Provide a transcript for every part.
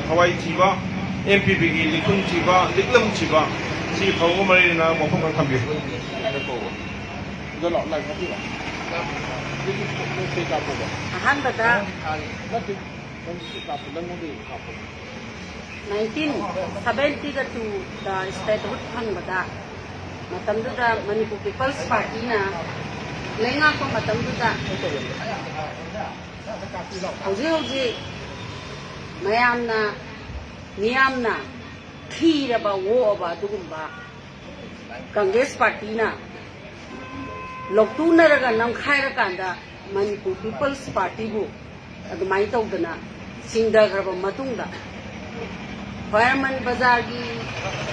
thawai chiba MPP gi likun chiba liklam chiba si phawu mari na mofam kan thambi ꯑꯍꯥꯟꯕꯗ 1972ꯗ ꯁ꯭ꯇꯦꯠꯍꯨꯗ ꯐꯪꯕꯗ ꯃꯇꯝꯗꯨꯗ Manipur peoples ꯄꯥꯔꯇꯤꯅ ꯂꯩꯉꯥꯛꯄ ꯃꯇꯝꯗꯨꯗ ꯍꯧꯖꯤꯛ ꯃꯤꯌꯥꯝꯅ ꯊꯤꯔꯕ ꯑꯣꯛꯑꯕ ꯑꯗꯨꯒꯨꯝꯕ ꯀꯪꯒ꯭ꯔꯦꯁ ꯄꯥꯔꯇꯤꯅ ꯂꯧꯇꯨꯅꯔꯒ ꯅꯝꯈꯥꯏꯔꯀꯥꯟꯗ ꯃꯅꯤꯄꯨꯔ ꯄꯤꯄꯜꯁ ꯄꯥꯔꯇꯤꯕꯨ ꯑꯗꯨꯃꯥꯏꯅ ꯇꯧꯗꯅ ꯁꯤꯡꯗꯈ꯭ꯔꯕ ꯃꯇꯨꯡꯗ ꯈ꯭ꯋꯥꯏꯔꯝꯕꯟ ꯕꯖꯥꯔꯒꯤ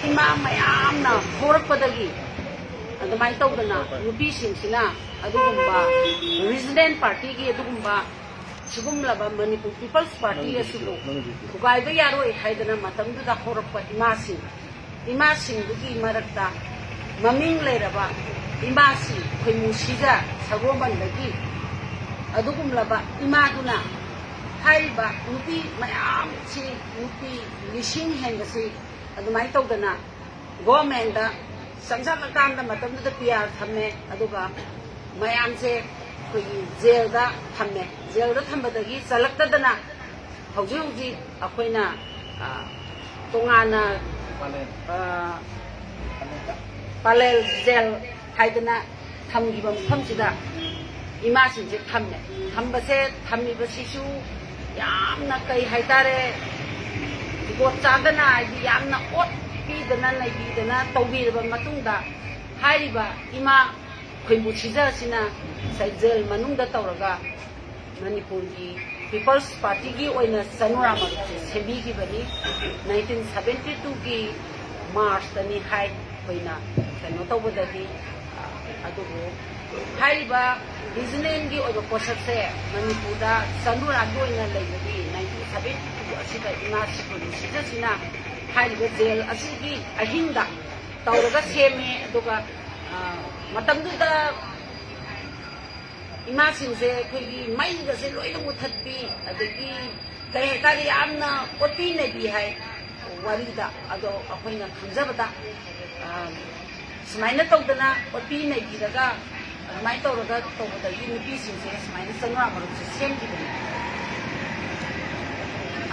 ꯏꯃꯥ ꯃꯌꯥꯝꯅ ꯍꯧꯔꯛꯄꯗꯒꯤ ꯑꯗꯨꯃꯥꯏꯅ ꯇꯧꯗꯅ ꯅꯨꯄꯤꯁꯤꯡꯁꯤꯅ ꯑꯗꯨꯒꯨꯝꯕ ꯔꯤꯖꯅꯦꯜ ꯄꯥꯔꯇꯤꯒꯤ ꯑꯗꯨꯒꯨꯝꯕ सिगुमलबा मणिपुर पीपल्स पार्टी असुबु थुगाइबा यारोय हाइदना मतमदुदा होरकपा इमासिंगुगी मरक्ता ममिंग लेरबा इमासी खैमुसिजा सगोमनदगी अदुगुमलबा इमादुना हाइबा नुपी मयाम सी नुपी लिसिंग हेंगसी अदुमाइ तौदना गवर्नमेंट संजालकांदा मतमदुदा पीआर थमे अदुगा मयाम से जेलदा थमे जेलदा थम्बदगी चलक्तदना हौजी अखोइना तोंगाना पालेल जेल हाइदना थमगिबा मफमसिदा इमासिंसे थम्मे थम्बसे थम्मिबसिसु यामना कई हाइतारे गोट चादना आइदि यामना ओट पीदना लैबीदना तौबीरबा मतुंगदा हाइरिबा इमा खैमु छिजासिना जेल मनुंगदा तौरगा मणिपुर की पीपल्स पार्टी की ओइना सनुरा मरुसे सेंबीगिबनी 1972 की मार्च तनी हाइ ओइना कनो तौबदगी अदुबो हाइबा रीजनल की ओइबा पोसक से मणिपुर दा सनुरा की ओइना लैबदी 1972 असिदा इमा सिपुनि छिजासिना हाइबा जेल असिगी अहिंदा तौरगा सेमे अदुगा मतमदुदा इमासिंसे अखोइगी मईगसे लोइना मुथत्पी अदगी कई हेतारी यामना ओटी नेबी हाय वारीदा अदो अखोइना खंजबदा सुमाइना तौदना ओटी नेबीदगा अदुमाइ तौरगा तौबदगी नुपीसिंसे सुमाइना संग्रा मरुसे सेमगिबनी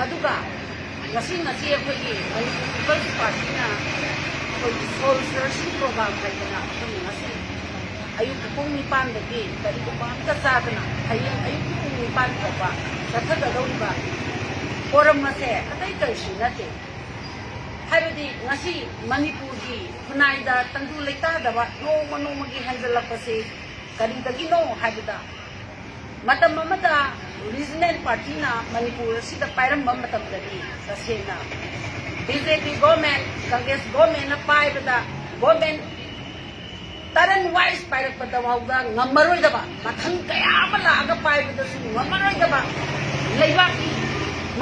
अदुगा ngasi अखोइगी पीपल्स पार्टीना अखोइगी सोल सर्चिंग प्रोग्राम हाइदना अखोइगी ngasi ayuk pung nipan dagi dari kumang kasadana hayang ayuk pung nipan ba sathaga dawba forum mase atai kaisu nate haibadi ngasi manipur gi khunai da tangdu leita daba no magi hanjalapase kari dagi no haibada matam mamada regional party na manipur sida pairam matam dagi sasena BJP government Congress government na paibada government तरन वाइस पायरक पदवाउदा ngamaroidaba mathang kaya ama laaga paibadasu ngamaroidaba leibaki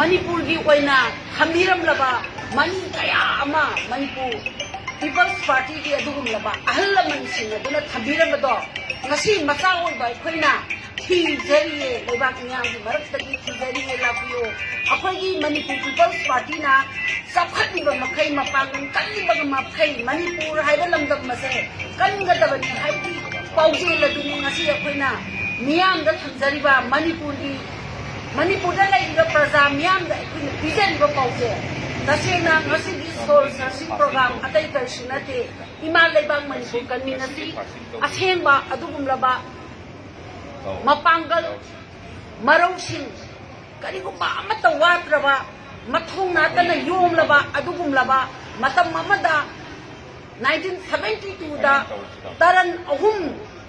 manipur gi oina hamiramlaba mani kaya ama manipur people's party gi adugumlaba ahallaman sing aduna thabiramado ngasi macha oiba khoina thijariye leibak nyam gi maraktagi thijariye lapiyo akhoi manipur people's party na sabkhatiba makai mapangan kaliba makai manipur haiba lamdam mase kangadabani haibi pauji laduni ngasi akhoi miyam da thamjariba manipur da laiba praja miyam da akhoi bijariba pauji tasena ngasi di soul searching program atai karsunate ima leibang manipur kanminasi asengba adugumlaba mapangal marosing karigumba amata watraba mathong natana yomlaba adugumlaba matam mamada 1972 da taran ahum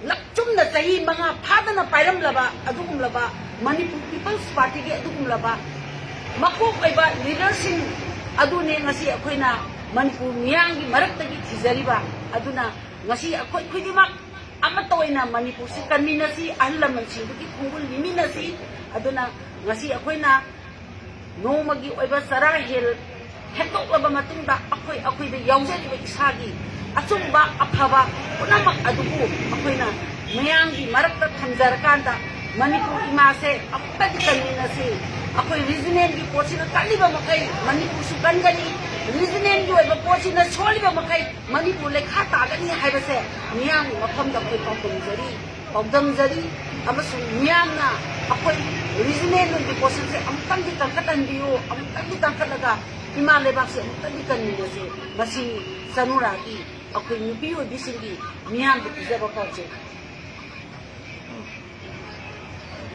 lakchumna sahi manga phadana pairamlaba adugumlaba manipur people's party ge adugumlaba makok aiba leadership adune ngasi akhoina manipur miyangi maraktagi thijariba aduna ngasi akhoi khudimak amatoina manipur si kanminasi ahlaman singgi khungul liminasi aduna ngasi akhoina नोमगी ओइबा सरा hello हेतोकलबा मतुंदा अखोइदा यावजरिबा इसागी अचुंबा अफबा पुनमक अदुबु अखोइना मयांगी मरक्ता थमजरकांदा Manipur imase amtadi kanminasi akoi regional gi pochina kaliba makai Manipur su kangani regional gi oiba pochina choliba makai Manipur le kha tagani haibase miyam mafam da koi paudamjari amasung miyamna akoi regional gi pochina amtang gi tangkatan biyo amtang gi tangkalaga ima lebak se amtang gi kanminasi masi sanuragi akoi nupi obisingi miyam gi pijaba pauche